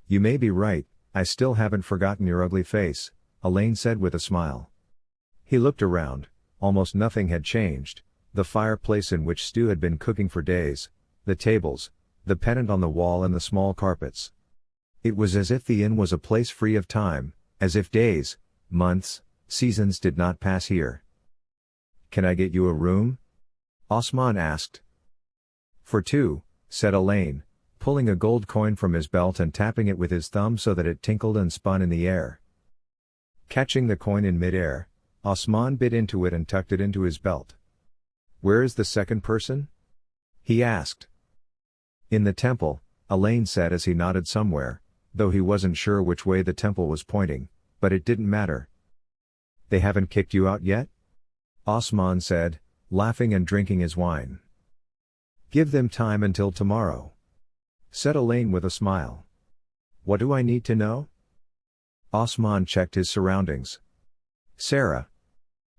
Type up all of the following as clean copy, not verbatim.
You may be right, I still haven't forgotten your ugly face, Allain said with a smile. He looked around, almost nothing had changed, the fireplace in which stew had been cooking for days, the tables, the pennant on the wall and the small carpets. It was as if the inn was a place free of time, as if days, months, seasons did not pass here. Can I get you a room? Osman asked. For two, said Allain, pulling a gold coin from his belt and tapping it with his thumb so that it tinkled and spun in the air. Catching the coin in mid-air, Osman bit into it and tucked it into his belt. Where is the second person? He asked. In the temple, Allain said as he nodded somewhere, though he wasn't sure which way the temple was pointing, but it didn't matter. They haven't kicked you out yet? Osman said, laughing and drinking his wine. Give them time until tomorrow, said Allain with a smile. What do I need to know? Osman checked his surroundings. Sarah,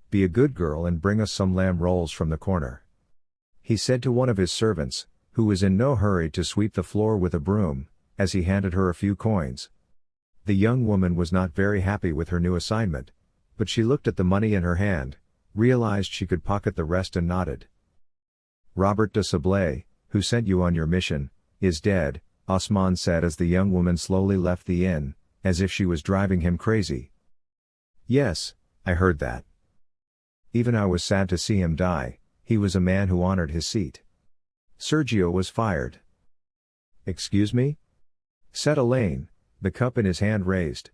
be a good girl and bring us some lamb rolls from the corner, he said to one of his servants, who was in no hurry to sweep the floor with a broom, as he handed her a few coins. The young woman was not very happy with her new assignment, but she looked at the money in her hand, realized she could pocket the rest and nodded. Robert de Sonnac, who sent you on your mission, is dead, Osman said as the young woman slowly left the inn, as if she was driving him crazy. Yes, I heard that. Even I was sad to see him die, he was a man who honored his seat. Sergio was fired. Excuse me? Said Allain, the cup in his hand raised.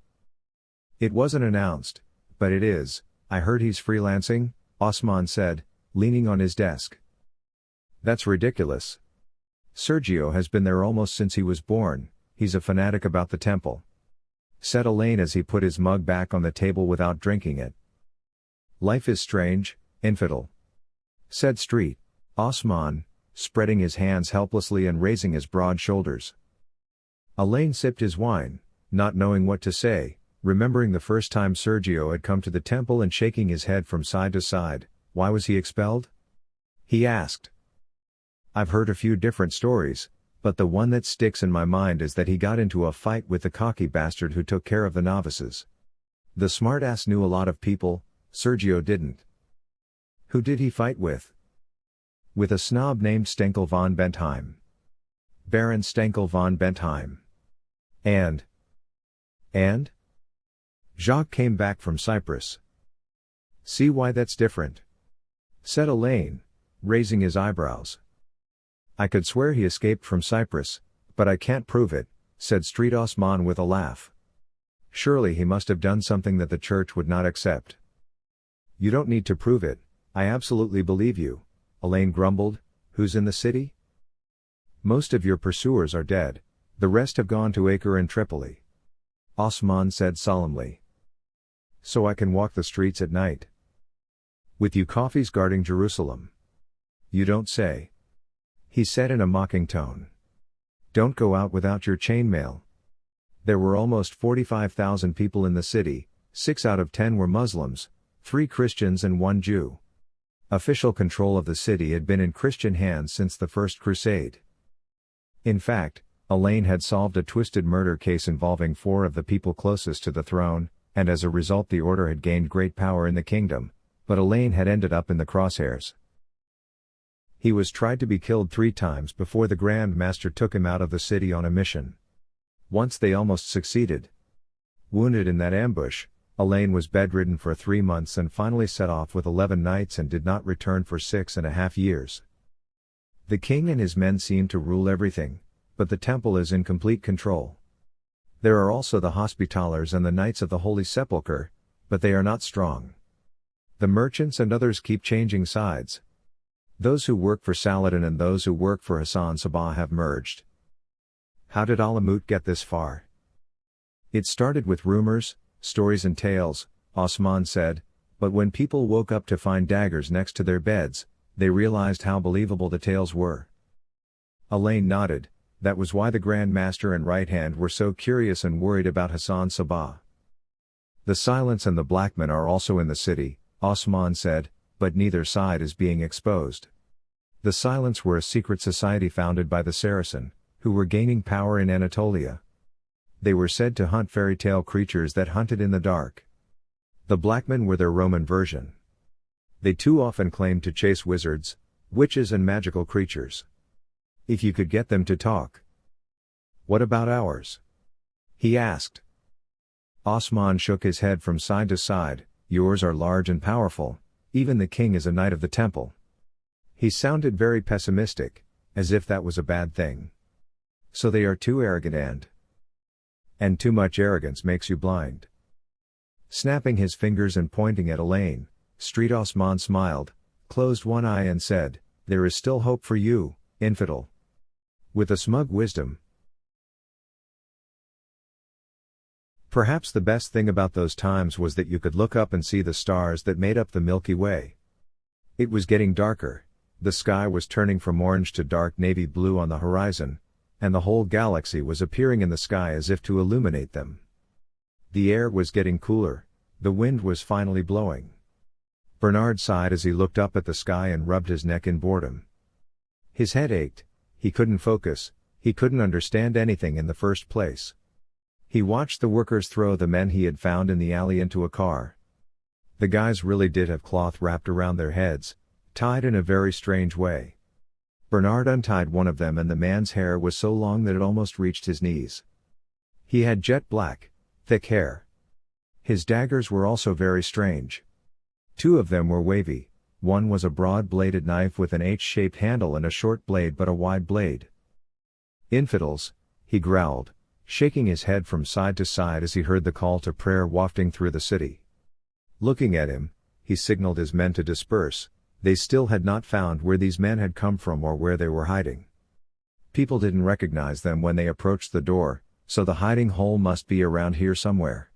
It wasn't announced, but it is, I heard he's freelancing, Osman said, leaning on his desk. That's ridiculous. Sergio has been there almost since he was born, he's a fanatic about the temple, said Allain as he put his mug back on the table without drinking it. Life is strange, infidel, said Street Osman, spreading his hands helplessly and raising his broad shoulders. Allain sipped his wine, not knowing what to say, remembering the first time Sergio had come to the temple and shaking his head from side to side. Why was he expelled? He asked. I've heard a few different stories, but the one that sticks in my mind is that he got into a fight with the cocky bastard who took care of the novices. The smart-ass knew a lot of people, Sergio didn't. Who did he fight with? With a snob named Stenkel von Bentheim. Baron Stenkel von Bentheim. And? Jacques came back from Cyprus. See why that's different? Said Allain, raising his eyebrows. I could swear he escaped from Cyprus, but I can't prove it, said Street Osman with a laugh. Surely he must have done something that the church would not accept. You don't need to prove it, I absolutely believe you, Allain grumbled. Who's in the city? Most of your pursuers are dead, the rest have gone to Acre and Tripoli, Osman said solemnly. So I can walk the streets at night. With you Coffees guarding Jerusalem. You don't say. He said in a mocking tone. Don't go out without your chainmail. There were almost 45,000 people in the city, 6 out of 10 were Muslims, 3 Christians and 1 Jew. Official control of the city had been in Christian hands since the First Crusade. In fact, Allain had solved a twisted murder case involving 4 of the people closest to the throne, and as a result the order had gained great power in the kingdom, but Allain had ended up in the crosshairs. He was tried to be killed 3 times before the Grand Master took him out of the city on a mission. Once they almost succeeded. Wounded in that ambush, Allain was bedridden for 3 months and finally set off with 11 knights and did not return for 6.5 years. The king and his men seem to rule everything, but the temple is in complete control. There are also the Hospitallers and the Knights of the Holy Sepulchre, but they are not strong. The merchants and others keep changing sides. Those who work for Salahaddin and those who work for Hasan Sabbah have merged. How did Alamut get this far? It started with rumors, stories and tales, Osman said, but when people woke up to find daggers next to their beds, they realized how believable the tales were. Allain nodded. That was why the Grand Master and Right Hand were so curious and worried about Hasan Sabbah. The Silence and the Blackmen are also in the city, Osman said, but neither side is being exposed. The Silence were a secret society founded by the Saracen, who were gaining power in Anatolia. They were said to hunt fairy tale creatures that hunted in the dark. The black men were their Roman version. They too often claimed to chase wizards, witches and magical creatures. If you could get them to talk. What about ours? He asked. Osman shook his head from side to side. Yours are large and powerful, even the king is a knight of the temple. He sounded very pessimistic, as if that was a bad thing. So they are too arrogant and too much arrogance makes you blind. Snapping his fingers and pointing at Allain, Street Osman smiled, closed one eye and said, "There is still hope for you, infidel." With a smug wisdom. Perhaps the best thing about those times was that you could look up and see the stars that made up the Milky Way. It was getting darker, the sky was turning from orange to dark navy blue on the horizon, and the whole galaxy was appearing in the sky as if to illuminate them. The air was getting cooler, the wind was finally blowing. Bernard sighed as he looked up at the sky and rubbed his neck in boredom. His head ached, he couldn't focus, he couldn't understand anything in the first place. He watched the workers throw the men he had found in the alley into a car. The guys really did have cloth wrapped around their heads, tied in a very strange way. Bernard untied one of them and the man's hair was so long that it almost reached his knees. He had jet black, thick hair. His daggers were also very strange. Two of them were wavy, one was a broad-bladed knife with an H-shaped handle and a short blade but a wide blade. "Infidels," he growled, shaking his head from side to side as he heard the call to prayer wafting through the city. Looking at him, he signaled his men to disperse. They still had not found where these men had come from or where they were hiding. People didn't recognize them when they approached the door, so the hiding hole must be around here somewhere.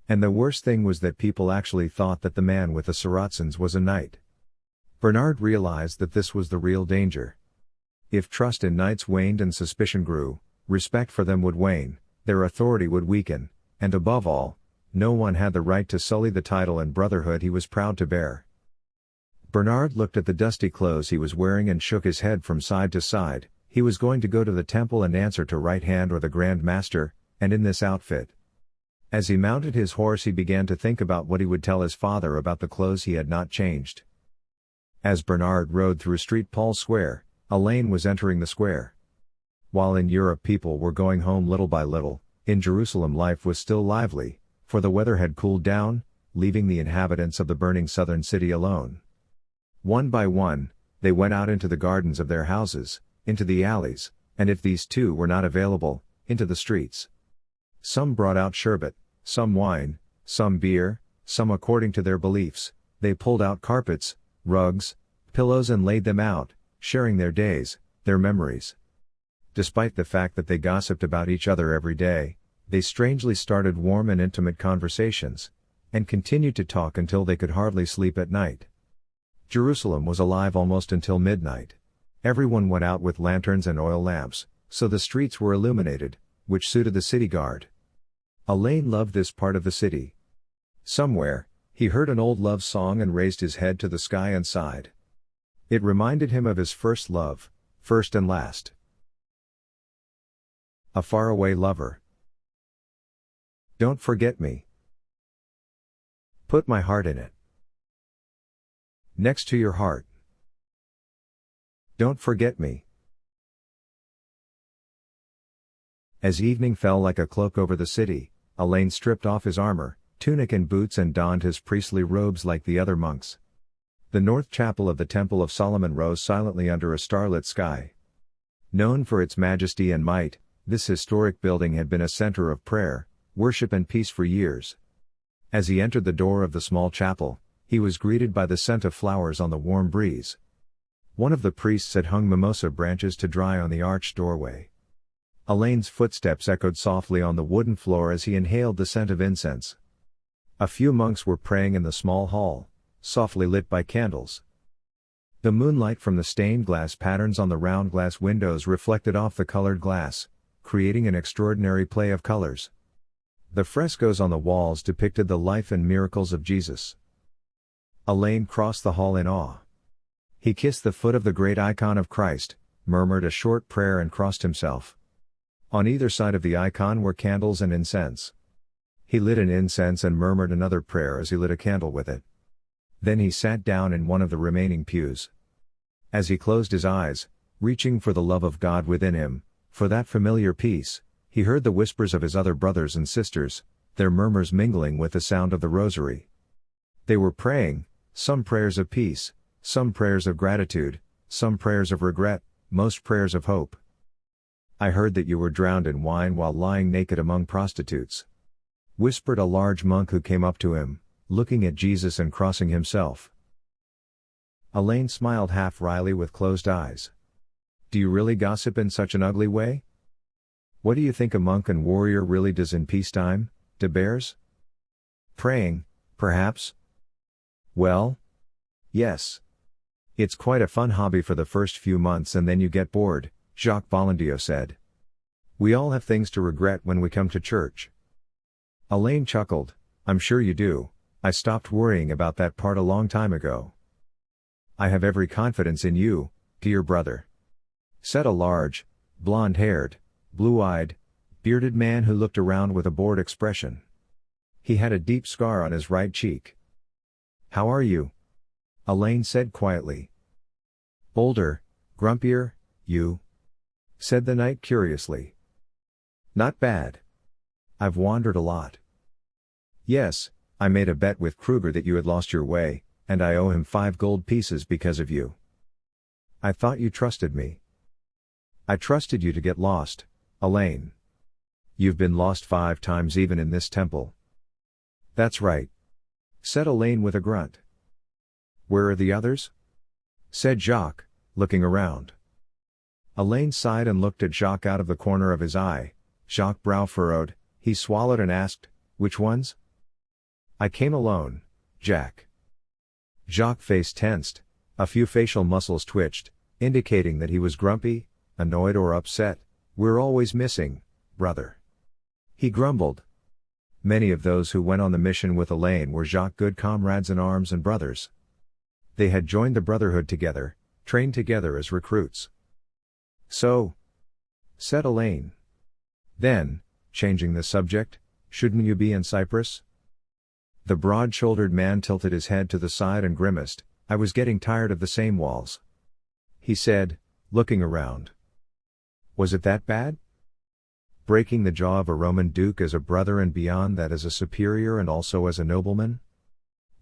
And the worst thing was that people actually thought that the man with the Saracens was a knight. Bernard realized that this was the real danger. If trust in knights waned and suspicion grew, respect for them would wane, their authority would weaken, and above all, no one had the right to sully the title and brotherhood he was proud to bear. Bernard looked at the dusty clothes he was wearing and shook his head from side to side. He was going to go to the temple and answer to Right Hand or the Grand Master, and in this outfit. As he mounted his horse he began to think about what he would tell his father about the clothes he had not changed. As Bernard rode through Street Paul Square, Allain was entering the square. While in Europe people were going home little by little, in Jerusalem life was still lively, for the weather had cooled down, leaving the inhabitants of the burning southern city alone. One by one, they went out into the gardens of their houses, into the alleys, and if these too were not available, into the streets. Some brought out sherbet, some wine, some beer, some according to their beliefs. They pulled out carpets, rugs, pillows and laid them out, sharing their days, their memories. Despite the fact that they gossiped about each other every day, they strangely started warm and intimate conversations, and continued to talk until they could hardly sleep at night. Jerusalem was alive almost until midnight. Everyone went out with lanterns and oil lamps, so the streets were illuminated, which suited the city guard. Allain loved this part of the city. Somewhere, he heard an old love song and raised his head to the sky and sighed. It reminded him of his first love, first and last. A faraway lover. Don't forget me. Put my heart in it. Next to your heart. Don't forget me. As evening fell like a cloak over the city, Allain stripped off his armor, tunic and boots and donned his priestly robes like the other monks. The north chapel of the Temple of Solomon rose silently under a starlit sky. Known for its majesty and might, this historic building had been a center of prayer, worship and peace for years. As he entered the door of the small chapel, he was greeted by the scent of flowers on the warm breeze. One of the priests had hung mimosa branches to dry on the arched doorway. Allain's footsteps echoed softly on the wooden floor as he inhaled the scent of incense. A few monks were praying in the small hall, softly lit by candles. The moonlight from the stained glass patterns on the round glass windows reflected off the colored glass, creating an extraordinary play of colors. The frescoes on the walls depicted the life and miracles of Jesus. Allain crossed the hall in awe. He kissed the foot of the great icon of Christ, murmured a short prayer and crossed himself. On either side of the icon were candles and incense. He lit an incense and murmured another prayer as he lit a candle with it. Then he sat down in one of the remaining pews. As he closed his eyes, reaching for the love of God within him, for that familiar peace, he heard the whispers of his other brothers and sisters, their murmurs mingling with the sound of the rosary. They were praying, some prayers of peace, some prayers of gratitude, some prayers of regret, most prayers of hope. I heard that you were drowned in wine while lying naked among prostitutes, whispered a large monk who came up to him, looking at Jesus and crossing himself. Allain smiled half wryly with closed eyes. Do you really gossip in such an ugly way? What do you think a monk and warrior really does in peacetime, de Bures? Praying, perhaps? Well? Yes. It's quite a fun hobby for the first few months and then you get bored, Jacques Valendio said. We all have things to regret when we come to church. Allain chuckled, I'm sure you do, I stopped worrying about that part a long time ago. I have every confidence in you, dear brother, said a large, blonde-haired, blue-eyed, bearded man who looked around with a bored expression. He had a deep scar on his right cheek. How are you? Allain said quietly. Older, grumpier, you? Said the knight curiously. Not bad. I've wandered a lot. Yes, I made a bet with Kruger that you had lost your way, and I owe him 5 gold pieces because of you. I thought you trusted me. I trusted you to get lost, Allain. You've been lost 5 times even in this temple. That's right, said Allain with a grunt. Where are the others? Said Jacques, looking around. Allain sighed and looked at Jacques out of the corner of his eye. Jacques' brow furrowed, he swallowed and asked, which ones? I came alone, Jack. Jacques' face tensed, a few facial muscles twitched, indicating that he was grumpy, annoyed or upset. We're always missing, brother. He grumbled. Many of those who went on the mission with Allain were Jacques' good comrades in arms and brothers. They had joined the brotherhood together, trained together as recruits. So? Said Allain. Then, changing the subject, shouldn't you be in Cyprus? The broad-shouldered man tilted his head to the side and grimaced. I was getting tired of the same walls. He said, looking around. Was it that bad? Breaking the jaw of a Roman duke as a brother and beyond that as a superior and also as a nobleman?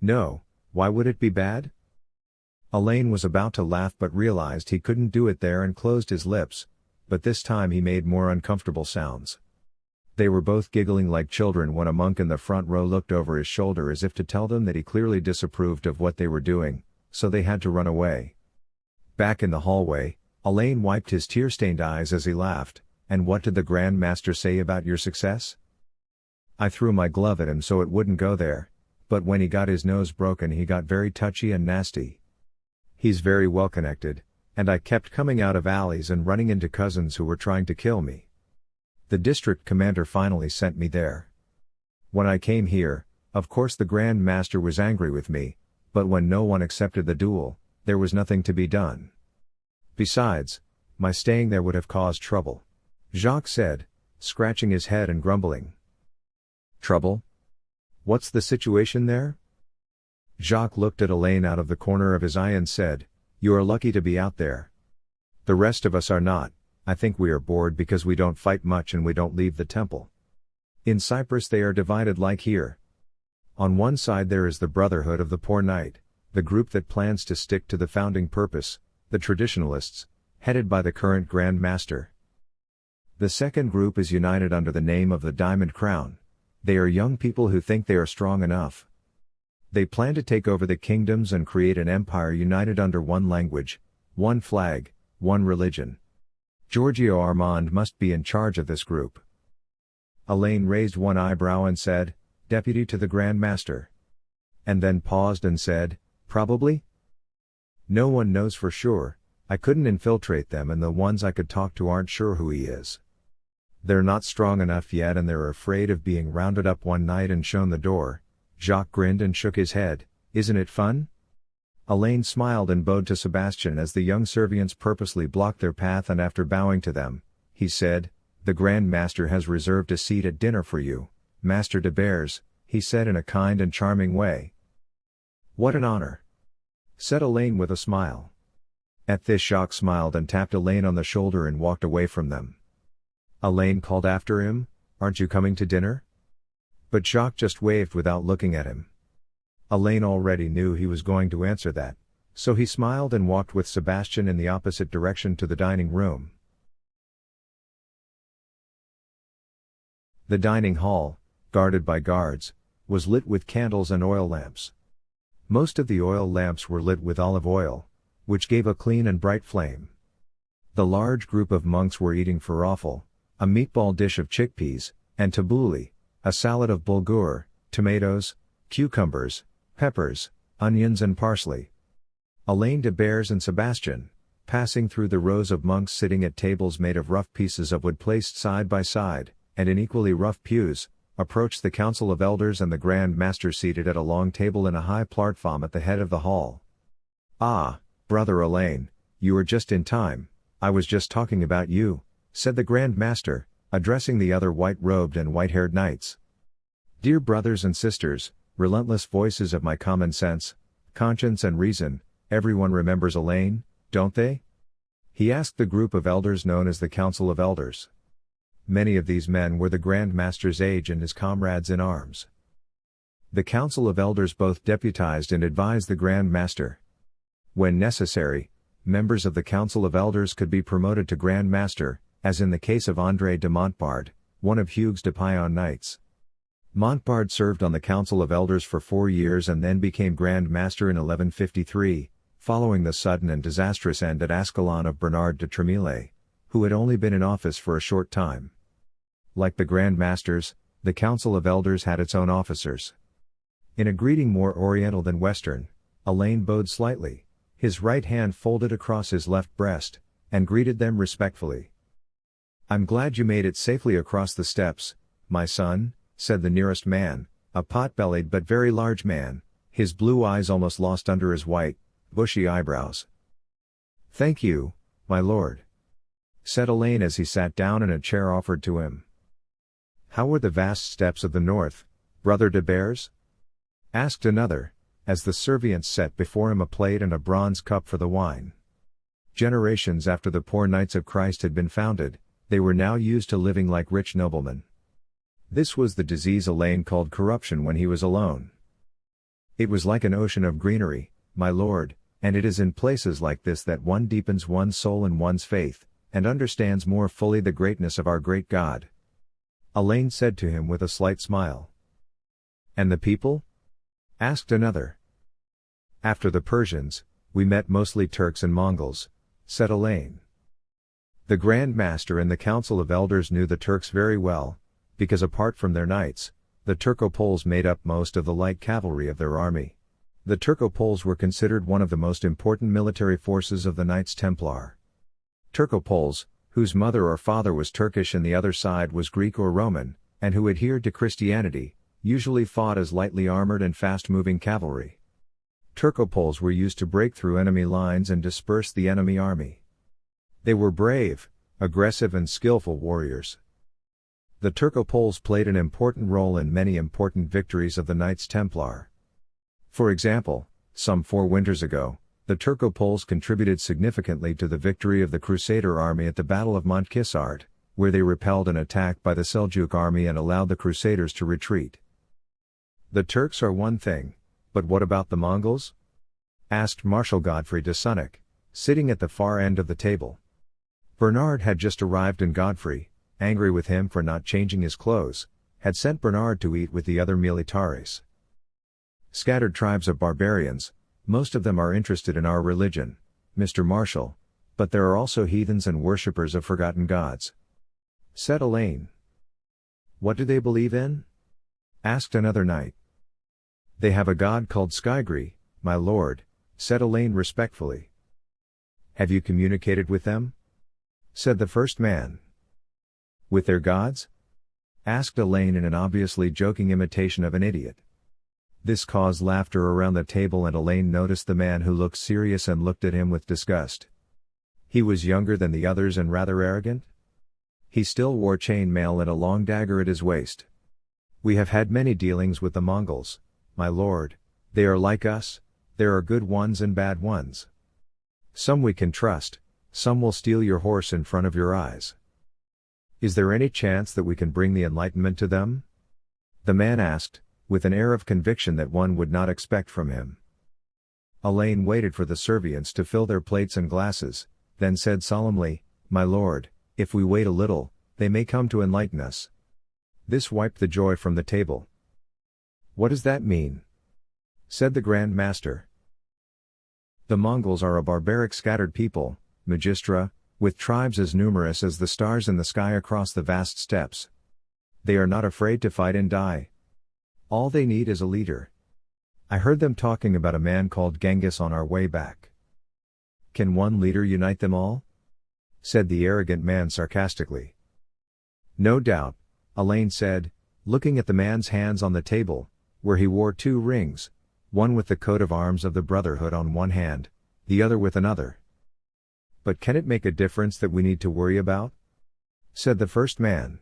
No, why would it be bad? Allain was about to laugh but realized he couldn't do it there and closed his lips, but this time he made more uncomfortable sounds. They were both giggling like children when a monk in the front row looked over his shoulder as if to tell them that he clearly disapproved of what they were doing, so they had to run away. Back in the hallway, Allain wiped his tear-stained eyes as he laughed. And what did the Grand Master say about your success? I threw my glove at him so it wouldn't go there, but when he got his nose broken he got very touchy and nasty. He's very well connected, and I kept coming out of alleys and running into cousins who were trying to kill me. The district commander finally sent me there. When I came here, of course the Grand Master was angry with me, but when no one accepted the duel, there was nothing to be done. Besides, my staying there would have caused trouble. Jacques said, scratching his head and grumbling. Trouble? What's the situation there? Jacques looked at Allain out of the corner of his eye and said, You are lucky to be out there. The rest of us are not. I think we are bored because we don't fight much and we don't leave the temple. In Cyprus they are divided like here. On one side there is the Brotherhood of the Poor Knight, the group that plans to stick to the founding purpose, the traditionalists, headed by the current Grand Master. The second group is united under the name of the Diamond Crown. They are young people who think they are strong enough. They plan to take over the kingdoms and create an empire united under one language, one flag, one religion. Giorgio Armand must be in charge of this group. Allain raised one eyebrow and said, Deputy to the Grand Master. And then paused and said, Probably? No one knows for sure. I couldn't infiltrate them and the ones I could talk to aren't sure who he is. They're not strong enough yet and they're afraid of being rounded up one night and shown the door. Jacques grinned and shook his head. Isn't it fun? Allain smiled and bowed to Sebastian as the young Servians purposely blocked their path and after bowing to them, he said, "The Grand Master has reserved a seat at dinner for you, Master de Bures," he said in a kind and charming way. "What an honor," said Allain with a smile. At this Jacques smiled and tapped Allain on the shoulder and walked away from them. Allain called after him, "Aren't you coming to dinner?" But Jacques just waved without looking at him. Allain already knew he was going to answer that, so he smiled and walked with Sebastian in the opposite direction to the dining room. The dining hall, guarded by guards, was lit with candles and oil lamps. Most of the oil lamps were lit with olive oil, which gave a clean and bright flame. The large group of monks were eating falafel, a meatball dish of chickpeas, and tabbouleh, a salad of bulgur, tomatoes, cucumbers, peppers, onions and parsley. Allain de Bures and Sebastian, passing through the rows of monks sitting at tables made of rough pieces of wood placed side by side, and in equally rough pews, approached the Council of Elders and the Grand Master seated at a long table in a high platform at the head of the hall. "Ah, Brother Allain, you are just in time, I was just talking about you," said the Grand Master, addressing the other white-robed and white-haired knights. "Dear brothers and sisters, relentless voices of my common sense, conscience and reason, everyone remembers Allain, don't they?" he asked the group of elders known as the Council of Elders. Many of these men were the Grand Master's age and his comrades in arms. The Council of Elders both deputized and advised the Grand Master. When necessary, members of the Council of Elders could be promoted to Grand Master, as in the case of André de Montbard, one of Hugues de Payon's knights. Montbard served on the Council of Elders for 4 years and then became Grand Master in 1153, following the sudden and disastrous end at Ascalon of Bernard de Tremillet, who had only been in office for a short time. Like the Grand Masters, the Council of Elders had its own officers. In a greeting more oriental than Western, Allain bowed slightly, his right hand folded across his left breast, and greeted them respectfully. "I'm glad you made it safely across the steppes, my son," said the nearest man, a pot-bellied but very large man, his blue eyes almost lost under his white, bushy eyebrows. "Thank you, my lord," said Allain as he sat down in a chair offered to him. "How were the vast steppes of the north, Brother de Bures?" asked another, as the servants set before him a plate and a bronze cup for the wine. Generations after the poor Knights of Christ had been founded, they were now used to living like rich noblemen. This was the disease Allain called corruption when he was alone. "It was like an ocean of greenery, my lord, and it is in places like this that one deepens one's soul and one's faith, and understands more fully the greatness of our great God," Allain said to him with a slight smile. "And the people?" asked another. "After the Persians, we met mostly Turks and Mongols," said Allain. The Grand Master and the Council of Elders knew the Turks very well, because apart from their knights, the Turco-Poles made up most of the light cavalry of their army. The Turco-Poles were considered one of the most important military forces of the Knights Templar. Turco-Poles, whose mother or father was Turkish and the other side was Greek or Roman, and who adhered to Christianity, usually fought as lightly armored and fast-moving cavalry. Turco-Poles were used to break through enemy lines and disperse the enemy army. They were brave, aggressive and skillful warriors. The Turco-Poles played an important role in many important victories of the Knights Templar. For example, some 4 winters ago, the Turco-Poles contributed significantly to the victory of the Crusaider army at the Battle of Montkissart, where they repelled an attack by the Seljuk army and allowed the Crusaders to retreat. "The Turks are one thing, but what about the Mongols?" asked Marshal Godfrey de Sonnac, sitting at the far end of the table. Bernard had just arrived and Godfrey, angry with him for not changing his clothes, had sent Bernard to eat with the other militares. "Scattered tribes of barbarians, most of them are interested in our religion, Mr. Marshal, but there are also heathens and worshippers of forgotten gods," said Allain. "What do they believe in?" asked another knight. "They have a god called Skygri, my lord," said Allain respectfully. "Have you communicated with them?" said the first man. "With their gods?" asked Allain in an obviously joking imitation of an idiot. This caused laughter around the table and Allain noticed the man who looked serious and looked at him with disgust. He was younger than the others and rather arrogant. He still wore chain mail and a long dagger at his waist. "We have had many dealings with the Mongols, my lord. They are like us, there are good ones and bad ones. Some we can trust, some will steal your horse in front of your eyes. Is there any chance that we can bring the enlightenment to them?" the man asked, with an air of conviction that one would not expect from him. Allain waited for the servants to fill their plates and glasses, then said solemnly, "My lord, if we wait a little, they may come to enlighten us." This wiped the joy from the table. "What does that mean?" said the Grand Master. "The Mongols are a barbaric scattered people, Magistra, with tribes as numerous as the stars in the sky across the vast steppes. They are not afraid to fight and die. All they need is a leader. I heard them talking about a man called Genghis on our way back." "Can one leader unite them all?" said the arrogant man sarcastically. "No doubt," Allain said, looking at the man's hands on the table, where he wore 2 rings, one with the coat of arms of the Brotherhood on one hand, the other with another. "But can it make a difference that we need to worry about?" said the first man.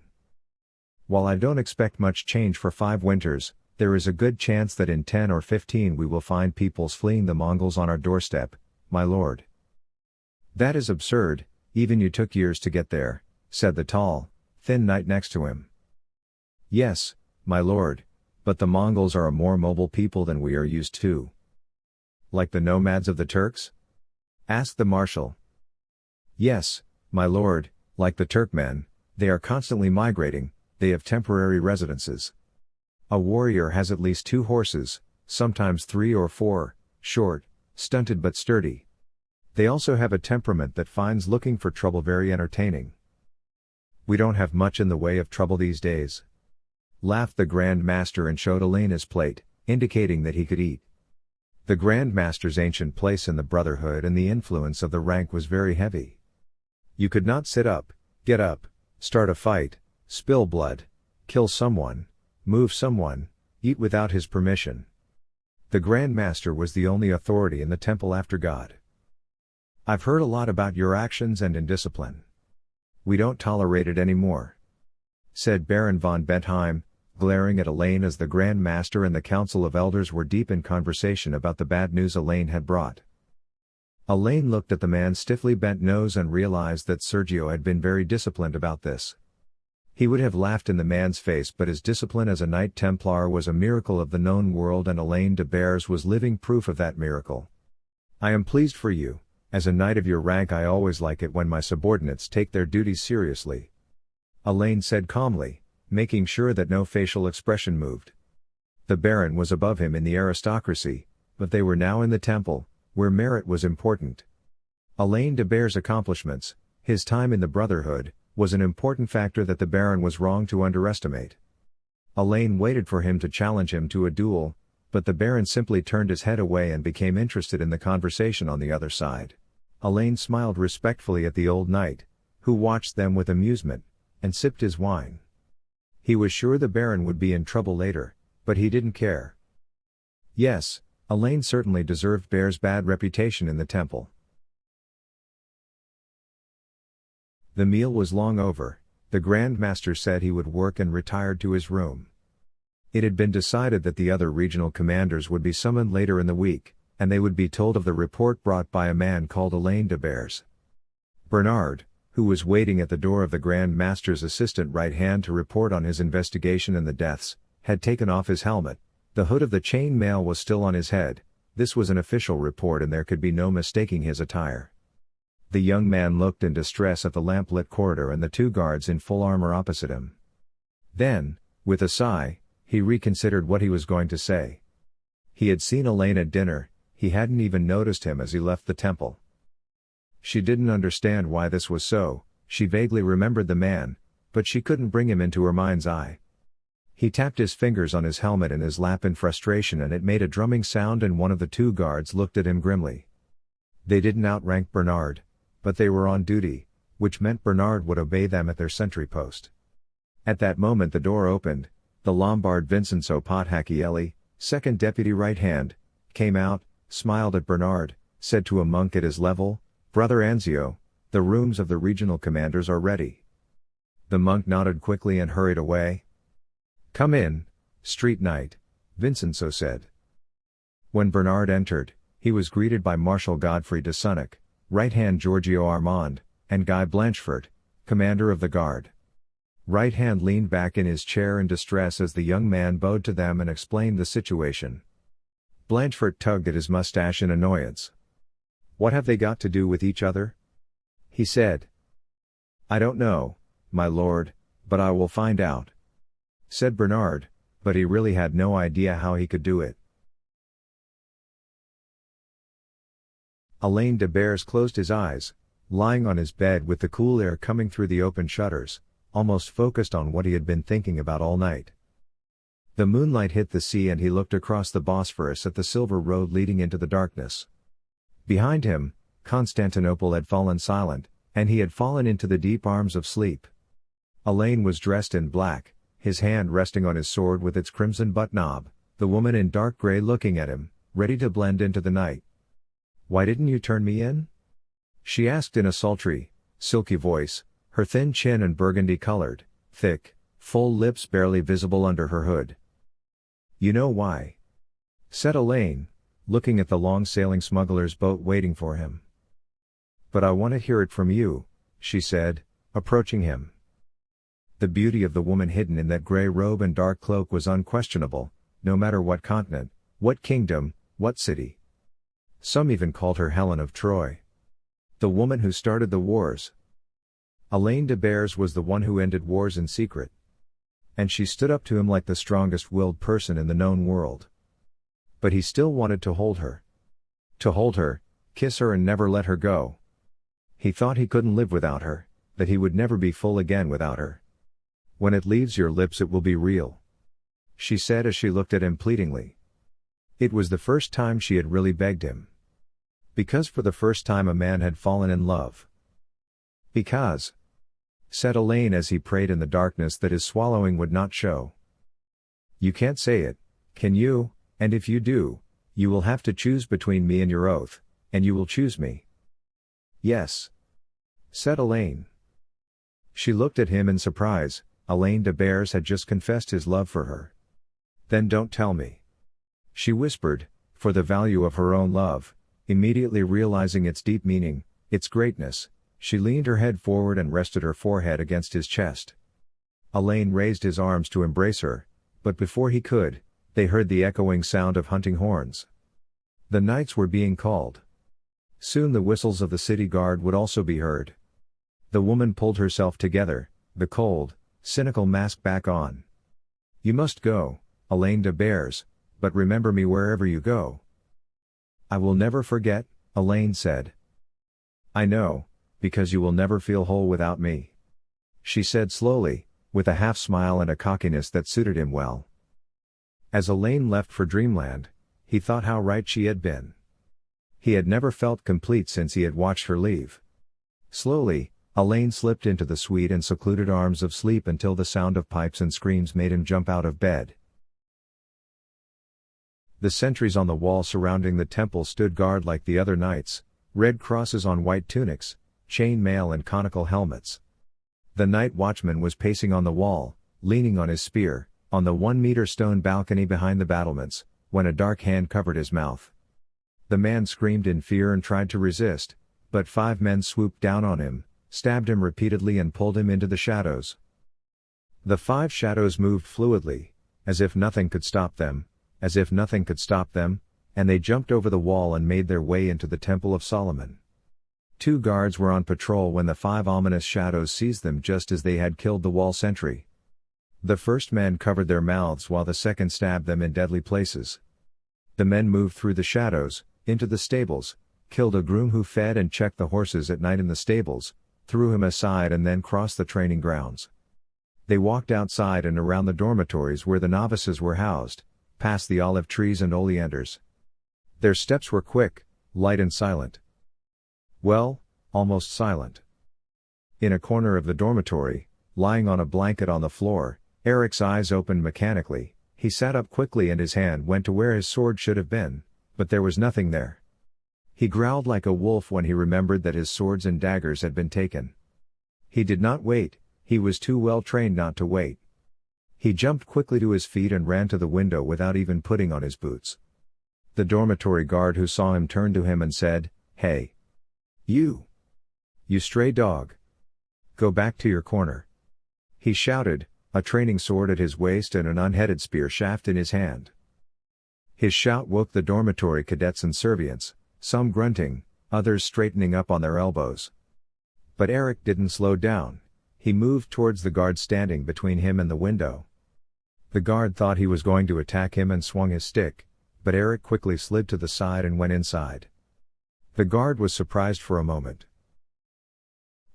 "While I don't expect much change for 5 winters, there is a good chance that in 10 or 15 we will find peoples fleeing the Mongols on our doorstep, my lord." "That is absurd, even you took years to get there," said the tall, thin knight next to him. "Yes, my lord, but the Mongols are a more mobile people than we are used to." "Like the nomads of the Turks?" asked the marshal. "Yes, my lord, like the Turkmen, they are constantly migrating, they have temporary residences. A warrior has at least 2 horses, sometimes 3 or 4, short, stunted but sturdy. They also have a temperament that finds looking for trouble very entertaining." "We don't have much in the way of trouble these days," laughed the Grand Master and showed Allain his plate, indicating that he could eat. The Grand Master's ancient place in the Brotherhood and the influence of the rank was very heavy. You could not sit up, get up, start a fight, spill blood, kill someone, move someone, eat without his permission. The Grand Master was the only authority in the temple after God. "I've heard a lot about your actions and indiscipline. We don't tolerate it anymore," said Baron von Bentheim, glaring at Allain as the Grand Master and the Council of Elders were deep in conversation about the bad news Allain had brought. Allain looked at the man's stiffly bent nose and realized that Sergio had been very disciplined about this. He would have laughed in the man's face, but his discipline as a Knight Templar was a miracle of the known world, and Allain de Bures was living proof of that miracle. "I am pleased for you. As a knight of your rank, I always like it when my subordinates take their duties seriously," Allain said calmly, making sure that no facial expression moved. The Baron was above him in the aristocracy, but they were now in the temple, where merit was important. Allain de Bures' accomplishments, his time in the Brotherhood, was an important factor that the Baron was wrong to underestimate. Allain waited for him to challenge him to a duel, but the Baron simply turned his head away and became interested in the conversation on the other side. Allain smiled respectfully at the old knight, who watched them with amusement, and sipped his wine. He was sure the Baron would be in trouble later, but he didn't care. Yes, Allain certainly deserved Bures' bad reputation in the temple. The meal was long over. The Grand Master said he would work and retired to his room. It had been decided that the other regional commanders would be summoned later in the week, and they would be told of the report brought by a man called Allain de Bures. Bernard, who was waiting at the door of the Grand Master's assistant right hand to report on his investigation and the deaths, had taken off his helmet. The hood of the chain mail was still on his head. This was an official report and there could be no mistaking his attire. The young man looked in distress at the lamp-lit corridor and the 2 guards in full armor opposite him. Then, with a sigh, he reconsidered what he was going to say. He had seen Allain at dinner, he hadn't even noticed him as he left the temple. She didn't understand why this was so, she vaguely remembered the man, but she couldn't bring him into her mind's eye. He tapped his fingers on his helmet in his lap in frustration and it made a drumming sound, and one of the 2 guards looked at him grimly. They didn't outrank Bernard, but they were on duty, which meant Bernard would obey them at their sentry post. At that moment the door opened, the Lombard Vincenzo Pothacielli, second deputy right hand, came out, smiled at Bernard, said to a monk at his level, "Brother Anzio, the rooms of the regional commanders are ready." The monk nodded quickly and hurried away. "Come in, street knight," Vincenzo said. When Bernard entered, he was greeted by Marshal Godfrey de Sonnac, right-hand Giorgio Armand, and Guy Blanchefort, commander of the guard. Right-hand leaned back in his chair in distress as the young man bowed to them and explained the situation. Blanchefort tugged at his mustache in annoyance. "What have they got to do with each other?" he said. "I don't know, my lord, but I will find out," said Bernard, but he really had no idea how he could do it. Allain de Bures closed his eyes, lying on his bed with the cool air coming through the open shutters, almost focused on what he had been thinking about all night. The moonlight hit the sea and he looked across the Bosphorus at the silver road leading into the darkness. Behind him, Constantinople had fallen silent, and he had fallen into the deep arms of sleep. Allain was dressed in black, his hand resting on his sword with its crimson butt-knob, the woman in dark grey looking at him, ready to blend into the night. "Why didn't you turn me in?" she asked in a sultry, silky voice, her thin chin and burgundy-colored, thick, full lips barely visible under her hood. "You know why," said Allain, looking at the long-sailing smuggler's boat waiting for him. "But I want to hear it from you," she said, approaching him. The beauty of the woman hidden in that grey robe and dark cloak was unquestionable, no matter what continent, what kingdom, what city. Some even called her Helen of Troy. The woman who started the wars. Allain de Bures was the one who ended wars in secret. And she stood up to him like the strongest-willed person in the known world. But he still wanted to hold her. To hold her, kiss her and never let her go. He thought he couldn't live without her, that he would never be full again without her. "When it leaves your lips it will be real," she said as she looked at him pleadingly. It was the first time she had really begged him. Because for the first time a man had fallen in love. "Because," said Allain as he prayed in the darkness that his swallowing would not show. "You can't say it, can you? And if you do, you will have to choose between me and your oath, and you will choose me." "Yes," said Allain. She looked at him in surprise. Allain de Bures had just confessed his love for her. "Then don't tell me," she whispered, for the value of her own love, immediately realizing its deep meaning, its greatness, she leaned her head forward and rested her forehead against his chest. Allain raised his arms to embrace her, but before he could, they heard the echoing sound of hunting horns. The knights were being called. Soon the whistles of the city guard would also be heard. The woman pulled herself together, the cold, cynical mask back on. "You must go, Allain de Bures, but remember me wherever you go." "I will never forget," Allain said. "I know, because you will never feel whole without me," she said slowly, with a half-smile and a cockiness that suited him well. As Allain left for dreamland, he thought how right she had been. He had never felt complete since he had watched her leave. Slowly, Allain slipped into the sweet and secluded arms of sleep until the sound of pipes and screams made him jump out of bed. The sentries on the wall surrounding the temple stood guard like the other knights, red crosses on white tunics, chain mail and conical helmets. The night watchman was pacing on the wall, leaning on his spear, on the 1-meter stone balcony behind the battlements, when a dark hand covered his mouth. The man screamed in fear and tried to resist, but 5 men swooped down on him, stabbed him repeatedly and pulled him into the shadows. The 5 shadows moved fluidly, as if nothing could stop them, and they jumped over the wall and made their way into the Temple of Solomon. 2 guards were on patrol when the 5 ominous shadows seized them just as they had killed the wall sentry. The first man covered their mouths while the second stabbed them in deadly places. The men moved through the shadows, into the stables, killed a groom who fed and checked the horses at night in the stables, threw him aside and then crossed the training grounds. They walked outside and around the dormitories where the novices were housed, past the olive trees and oleanders. Their steps were quick, light and silent. Well, almost silent. In a corner of the dormitory, lying on a blanket on the floor, Eric's eyes opened mechanically. He sat up quickly and his hand went to where his sword should have been, but there was nothing there. He growled like a wolf when he remembered that his swords and daggers had been taken. He did not wait, He was too well trained not to wait. He jumped quickly to his feet and ran to the window without even putting on his boots. The dormitory guard who saw him turned to him and said, "Hey! You! You stray dog! Go back to your corner!" He shouted, a training sword at his waist and an unheaded spear shaft in his hand. His shout woke the dormitory cadets and servients, some grunting, others straightening up on their elbows. But Eric didn't slow down. He moved towards the guard standing between him and the window. The guard thought he was going to attack him and swung his stick, but Eric quickly slid to the side and went inside. The guard was surprised for a moment.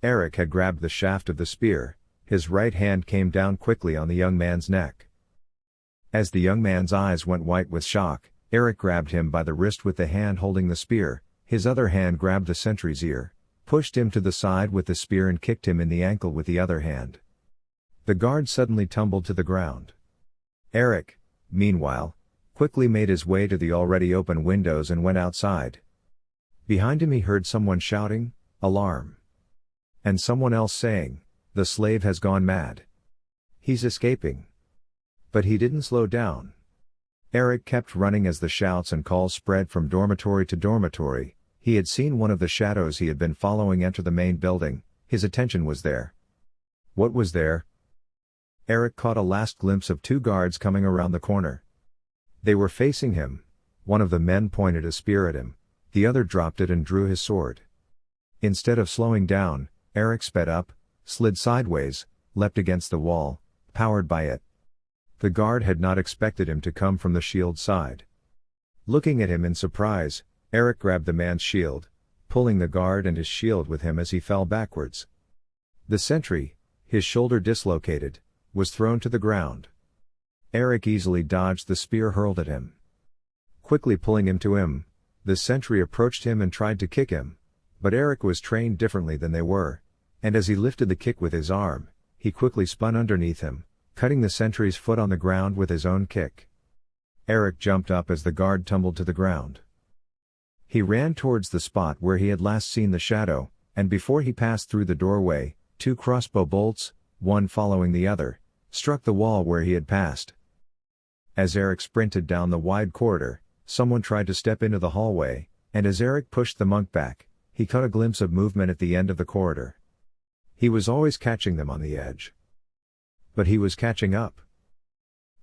Eric had grabbed the shaft of the spear. His right hand came down quickly on the young man's neck. As the young man's eyes went white with shock, Eric grabbed him by the wrist with the hand holding the spear. His other hand grabbed the sentry's ear, pushed him to the side with the spear and kicked him in the ankle with the other hand. The guard suddenly tumbled to the ground. Eric, meanwhile, quickly made his way to the already open windows and went outside. Behind him he heard someone shouting, "Alarm!" and someone else saying, "The slave has gone mad. He's escaping." But he didn't slow down. Eric kept running as the shouts and calls spread from dormitory to dormitory. He had seen one of the shadows he had been following enter the main building. His attention was there. What was there? Eric caught a last glimpse of two guards coming around the corner. They were facing him. One of the men pointed a spear at him, the other dropped it and drew his sword. Instead of slowing down, Eric sped up, slid sideways, leapt against the wall, powered by it. The guard had not expected him to come from the shield side. Looking at him in surprise, Eric grabbed the man's shield, pulling the guard and his shield with him as he fell backwards. The sentry, his shoulder dislocated, was thrown to the ground. Eric easily dodged the spear hurled at him. Quickly pulling him to him, the sentry approached him and tried to kick him, but Eric was trained differently than they were, and as he lifted the kick with his arm, he quickly spun underneath him, cutting the sentry's foot on the ground with his own kick. Eric jumped up as the guard tumbled to the ground. He ran towards the spot where he had last seen the shadow, and before he passed through the doorway, two crossbow bolts, one following the other, struck the wall where he had passed. As Eric sprinted down the wide corridor, someone tried to step into the hallway, and as Eric pushed the monk back, he caught a glimpse of movement at the end of the corridor. He was always catching them on the edge. But he was catching up.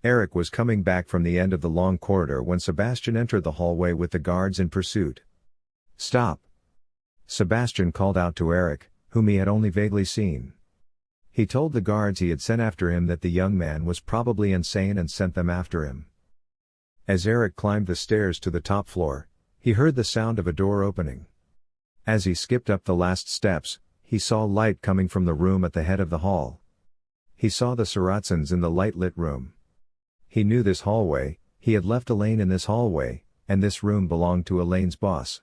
Eric was coming back from the end of the long corridor when Sebastian entered the hallway with the guards in pursuit. "Stop!" Sebastian called out to Eric, whom he had only vaguely seen. He told the guards he had sent after him that the young man was probably insane and sent them after him. As Eric climbed the stairs to the top floor, he heard the sound of a door opening. As he skipped up the last steps, he saw light coming from the room at the head of the hall. He saw the Saracens in the light-lit room. He knew this hallway, he had left Allain in this hallway, and this room belonged to Allain's boss.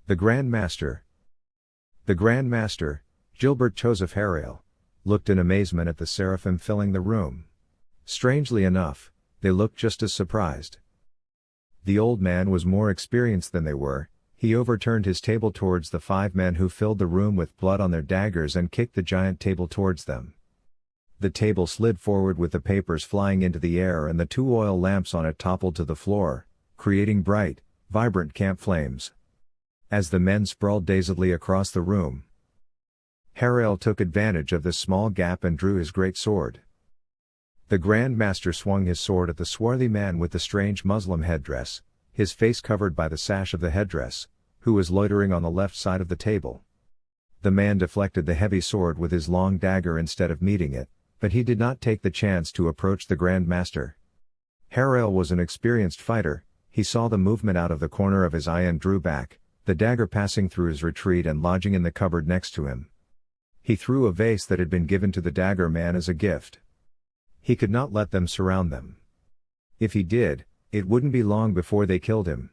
The Grand Master. The Grand Master, Gilbert Joseph Harail, looked in amazement at the seraphim filling the room. Strangely enough, they looked just as surprised. The old man was more experienced than they were. He overturned his table towards the 5 men who filled the room with blood on their daggers and kicked the giant table towards them. The table slid forward with the papers flying into the air and the 2 oil lamps on it toppled to the floor, creating bright, vibrant camp flames. As the men sprawled dazedly across the room, Harail took advantage of this small gap and drew his great sword. The Grand Master swung his sword at the swarthy man with the strange Muslim headdress, his face covered by the sash of the headdress, who was loitering on the left side of the table. The man deflected the heavy sword with his long dagger instead of meeting it, but he did not take the chance to approach the Grand Master. Harail was an experienced fighter. He saw the movement out of the corner of his eye and drew back, the dagger passing through his retreat and lodging in the cupboard next to him. He threw a vase that had been given to the dagger man as a gift. He could not let them surround them. If he did, it wouldn't be long before they killed him.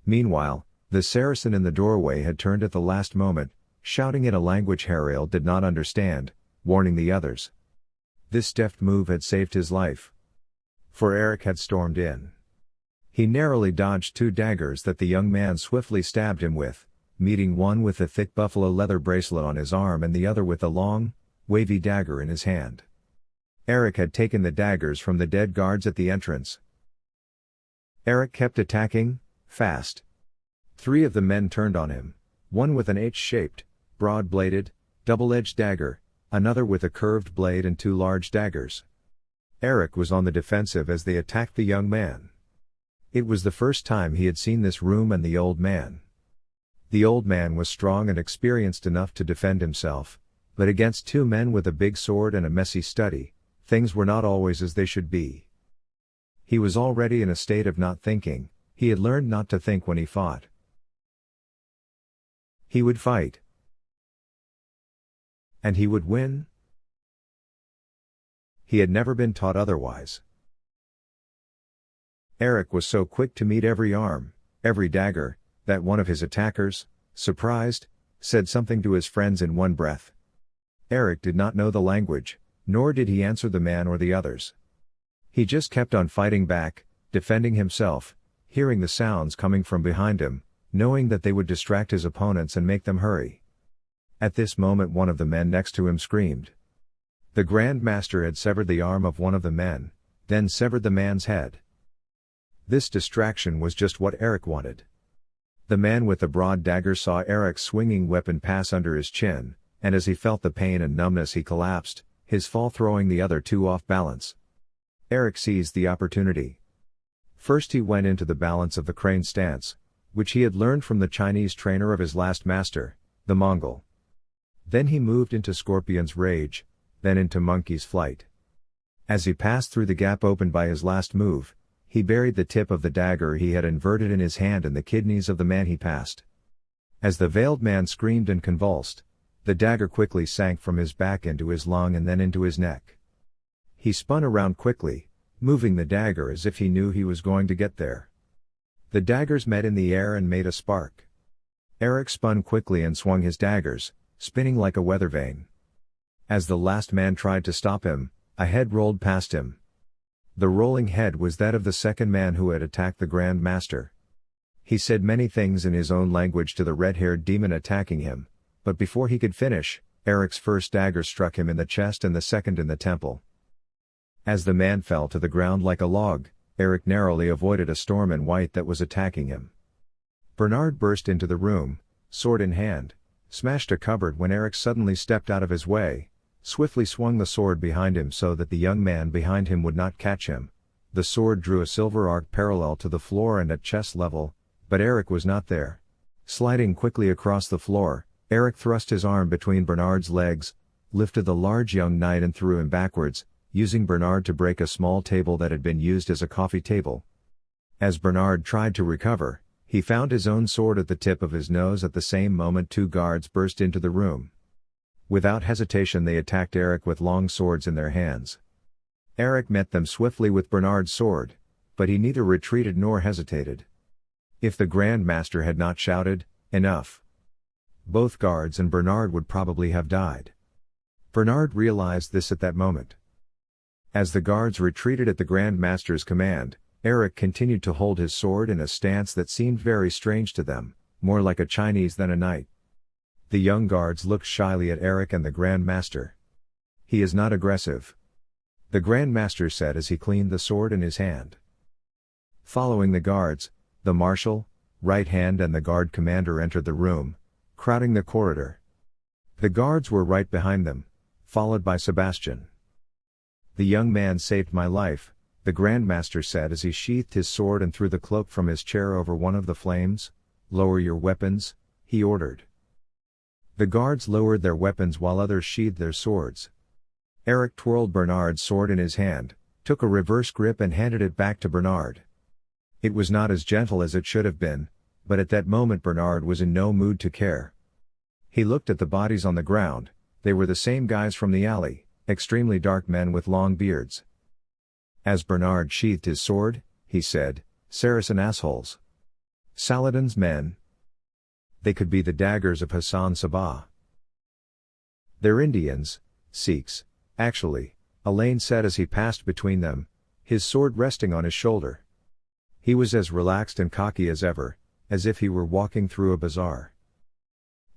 Meanwhile, the Saracen in the doorway had turned at the last moment, shouting in a language Harail did not understand, warning the others. This deft move had saved his life. For Eric had stormed in. He narrowly dodged 2 daggers that the young man swiftly stabbed him with, meeting one with the thick buffalo leather bracelet on his arm and the other with the long, wavy dagger in his hand. Eric had taken the daggers from the dead guards at the entrance. Eric kept attacking, fast. 3 of the men turned on him, one with an H-shaped, broad-bladed, double-edged dagger, another with a curved blade and 2 large daggers. Eric was on the defensive as they attacked the young man. It was the first time he had seen this room and the old man. The old man was strong and experienced enough to defend himself, but against 2 men with a big sword and a messy study, things were not always as they should be. He was already in a state of not thinking. He had learned not to think when he fought. He would fight. And he would win? He had never been taught otherwise. Eric was so quick to meet every arm, every dagger, that one of his attackers, surprised, said something to his friends in one breath. Eric did not know the language, nor did he answer the man or the others. He just kept on fighting back, defending himself, hearing the sounds coming from behind him, knowing that they would distract his opponents and make them hurry. At this moment one of the men next to him screamed. The Grand Master had severed the arm of one of the men, then severed the man's head. This distraction was just what Eric wanted. The man with the broad dagger saw Eric's swinging weapon pass under his chin, and as he felt the pain and numbness he collapsed, his fall throwing the other 2 off balance. Eric seized the opportunity. First he went into the balance of the crane stance, which he had learned from the Chinese trainer of his last master, the Mongol. Then he moved into Scorpion's Rage, then into Monkey's Flight. As he passed through the gap opened by his last move, he buried the tip of the dagger he had inverted in his hand in the kidneys of the man he passed. As the veiled man screamed and convulsed, the dagger quickly sank from his back into his lung and then into his neck. He spun around quickly, moving the dagger as if he knew he was going to get there. The daggers met in the air and made a spark. Eric spun quickly and swung his daggers, spinning like a weather vane. As the last man tried to stop him, a head rolled past him. The rolling head was that of the second man who had attacked the Grand Master. He said many things in his own language to the red-haired demon attacking him, but before he could finish, Eric's first dagger struck him in the chest and the second in the temple. As the man fell to the ground like a log, Eric narrowly avoided a storm in white that was attacking him. Bernard burst into the room, sword in hand, smashed a cupboard when Eric suddenly stepped out of his way, swiftly swung the sword behind him so that the young man behind him would not catch him. The sword drew a silver arc parallel to the floor and at chest level, but Eric was not there. Sliding quickly across the floor, Eric thrust his arm between Bernard's legs, lifted the large young knight and threw him backwards, using Bernard to break a small table that had been used as a coffee table. As Bernard tried to recover, he found his own sword at the tip of his nose. At the same moment 2 guards burst into the room. Without hesitation they attacked Eric with long swords in their hands. Eric met them swiftly with Bernard's sword, but he neither retreated nor hesitated. If the Grand Master had not shouted, "Enough!" both guards and Bernard would probably have died. Bernard realized this at that moment. As the guards retreated at the Grand Master's command, Eric continued to hold his sword in a stance that seemed very strange to them, more like a Chinese than a knight. The young guards looked shyly at Eric and the Grand Master. "He is not aggressive," the Grand Master said as he cleaned the sword in his hand. Following the guards, the marshal, right hand and the guard commander entered the room, crowding the corridor. The guards were right behind them, followed by Sebastian. "The young man saved my life," the Grand Master said as he sheathed his sword and threw the cloak from his chair over one of the flames. "Lower your weapons," he ordered. The guards lowered their weapons while others sheathed their swords. Eric twirled Bernard's sword in his hand, took a reverse grip and handed it back to Bernard. It was not as gentle as it should have been, but at that moment Bernard was in no mood to care. He looked at the bodies on the ground. They were the same guys from the alley, extremely dark men with long beards. As Bernard sheathed his sword, he said, "Saracen assholes. Saladin's men. They could be the daggers of Hasan Sabbah. They're Indians, Sikhs, actually," Allain said as he passed between them, his sword resting on his shoulder. He was as relaxed and cocky as ever, as if he were walking through a bazaar.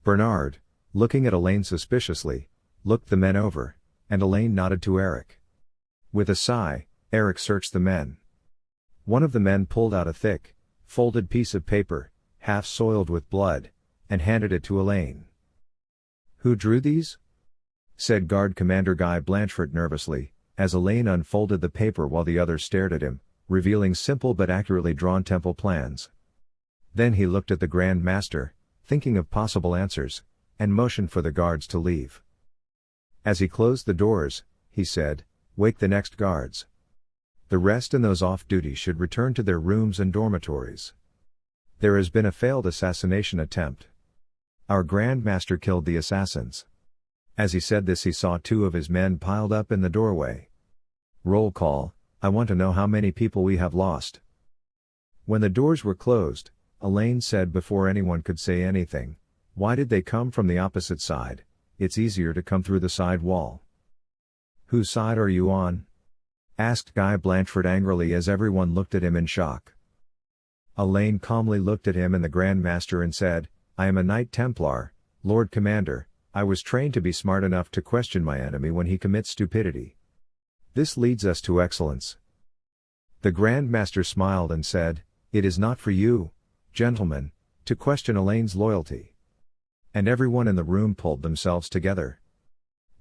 Bernard, looking at Allain suspiciously, looked the men over, and Allain nodded to Eric. With a sigh, Eric searched the men. One of the men pulled out a thick, folded piece of paper, half soiled with blood, and handed it to Allain. "Who drew these?" said Guard Commander Guy Blanchford nervously, as Allain unfolded the paper while the others stared at him, revealing simple but accurately drawn temple plans. Then he looked at the Grand Master, thinking of possible answers, and motioned for the guards to leave. As he closed the doors, he said, "Wake the next guards. The rest and those off duty should return to their rooms and dormitories. There has been a failed assassination attempt. Our Grand Master killed the assassins." As he said this, he saw two of his men piled up in the doorway. "Roll call, I want to know how many people we have lost." When the doors were closed, Allain said before anyone could say anything, "Why did they come from the opposite side? It's easier to come through the side wall." "Whose side are you on?" asked Guy Blanchford angrily as everyone looked at him in shock. Allain calmly looked at him and the Grand Master and said, "I am a Knight Templar, Lord Commander. I was trained to be smart enough to question my enemy when he commits stupidity. This leads us to excellence." The Grand Master smiled and said, "It is not for you, gentlemen, to question Allain's loyalty." And everyone in the room pulled themselves together.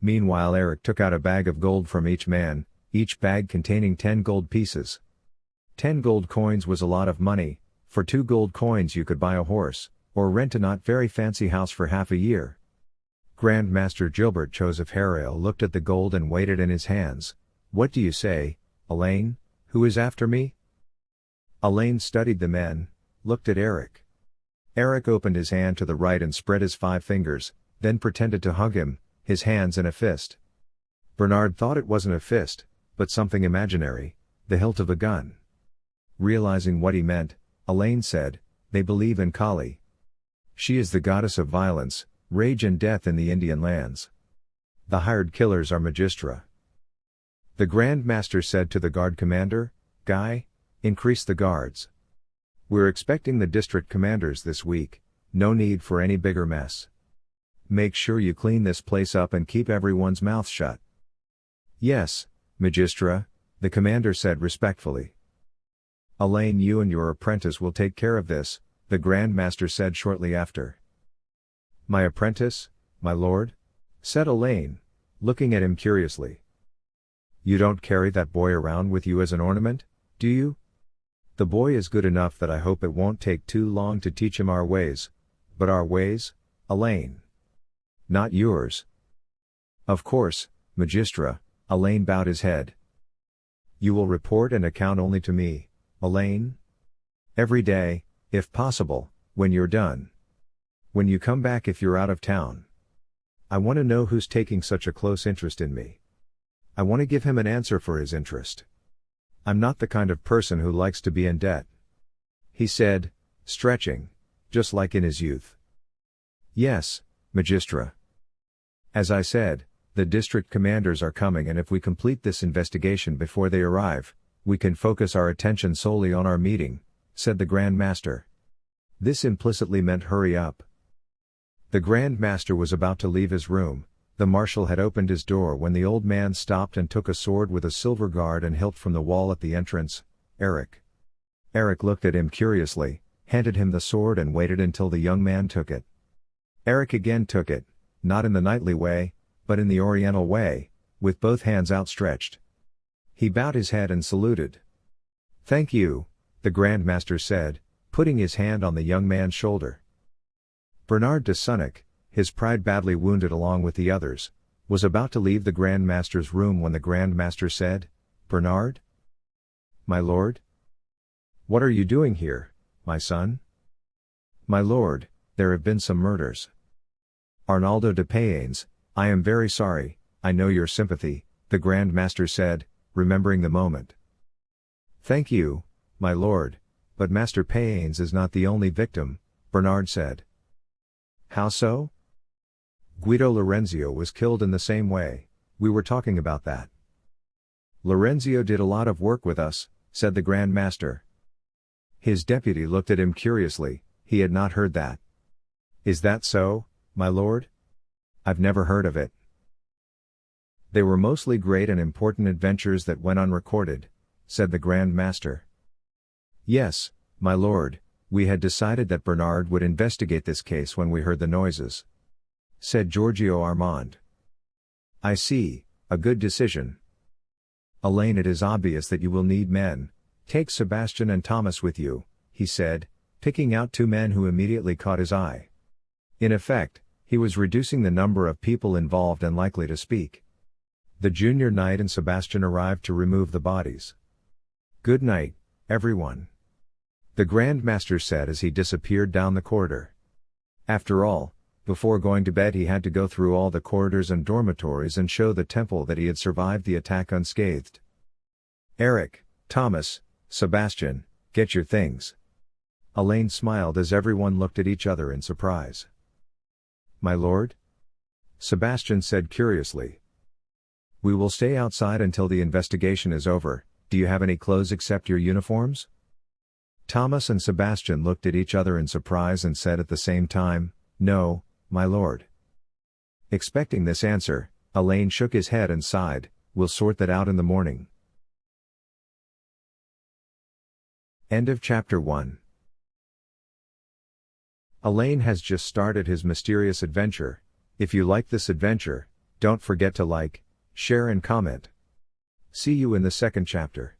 Meanwhile Eric took out a bag of gold from each man, each bag containing 10 gold pieces. 10 gold coins was a lot of money. For 2 gold coins you could buy a horse, or rent a not very fancy house for half a year. Grand Master Gilbert Joseph Harrail looked at the gold and weighed it in his hands. "What do you say, Allain? Who is after me?" Allain studied the men, looked at Eric. Eric opened his hand to the right and spread his 5 fingers, then pretended to hug him, his hands in a fist. Bernard thought it wasn't a fist, but something imaginary, the hilt of a gun. Realizing what he meant, Allain said, "They believe in Kali. She is the goddess of violence, rage and death in the Indian lands. The hired killers are Magistra." The Grand Master said to the guard commander, "Guy, increase the guards. We're expecting the district commanders this week, no need for any bigger mess. Make sure you clean this place up and keep everyone's mouth shut." "Yes, Magistra," the commander said respectfully. "Allain, you and your apprentice will take care of this," the Grand Master said shortly after. "My apprentice, my lord?" said Allain, looking at him curiously. "You don't carry that boy around with you as an ornament, do you?" "The boy is good enough that I hope it won't take too long to teach him our ways." "But our ways, Allain? Not yours." "Of course, Magistra," Allain bowed his head. "You will report and account only to me, Allain? Every day, if possible, when you're done. When you come back if you're out of town. I want to know who's taking such a close interest in me. I want to give him an answer for his interest. I'm not the kind of person who likes to be in debt," he said, stretching, just like in his youth. "Yes, Magistra. As I said, the district commanders are coming, and if we complete this investigation before they arrive, we can focus our attention solely on our meeting," said the Grand Master. This implicitly meant hurry up. The Grand Master was about to leave his room. The marshal had opened his door when the old man stopped and took a sword with a silver guard and hilt from the wall at the entrance. "Eric." Eric looked at him curiously, handed him the sword and waited until the young man took it. Eric again took it, not in the knightly way, but in the oriental way, with both hands outstretched. He bowed his head and saluted. "Thank you," the Grand Master said, putting his hand on the young man's shoulder. Bernard de Sonnac, his pride badly wounded along with the others, was about to leave the Grand Master's room when the Grand Master said, "Bernard?" "My lord?" "What are you doing here, my son?" "My lord, there have been some murders." "Arnaldo de Payanes, I am very sorry, I know your sympathy," the Grand Master said, remembering the moment. "Thank you, my lord, but Master Payanes is not the only victim," Bernard said. "How so?" "Guido Lorenzio was killed in the same way, we were talking about that." "Lorenzio did a lot of work with us," said the Grand Master. His deputy looked at him curiously, he had not heard that. "Is that so, my lord? I've never heard of it." They were mostly great and important adventures that went unrecorded, said the Grand Master. Yes, my lord, we had decided that Bernard would investigate this case when we heard the noises, said Giorgio Armand. I see, a good decision. Allain, it is obvious that you will need men. Take Sebastian and Thomas with you, he said, picking out 2 men who immediately caught his eye. In effect, he was reducing the number of people involved and likely to speak. The junior knight and Sebastian arrived to remove the bodies. Good night, everyone, the Grand Master said as he disappeared down the corridor. After all, before going to bed he had to go through all the corridors and dormitories and show the temple that he had survived the attack unscathed. Eric, Thomas, Sebastian, get your things. Allain smiled as everyone looked at each other in surprise. My lord? Sebastian said curiously. We will stay outside until the investigation is over. Do you have any clothes except your uniforms? Thomas and Sebastian looked at each other in surprise and said at the same time, No, my lord. Expecting this answer, Allain shook his head and sighed, We'll sort that out in the morning. End of Chapter 1. Allain has just started his mysterious adventure. If you like this adventure, don't forget to like, share and comment. See you in the second chapter.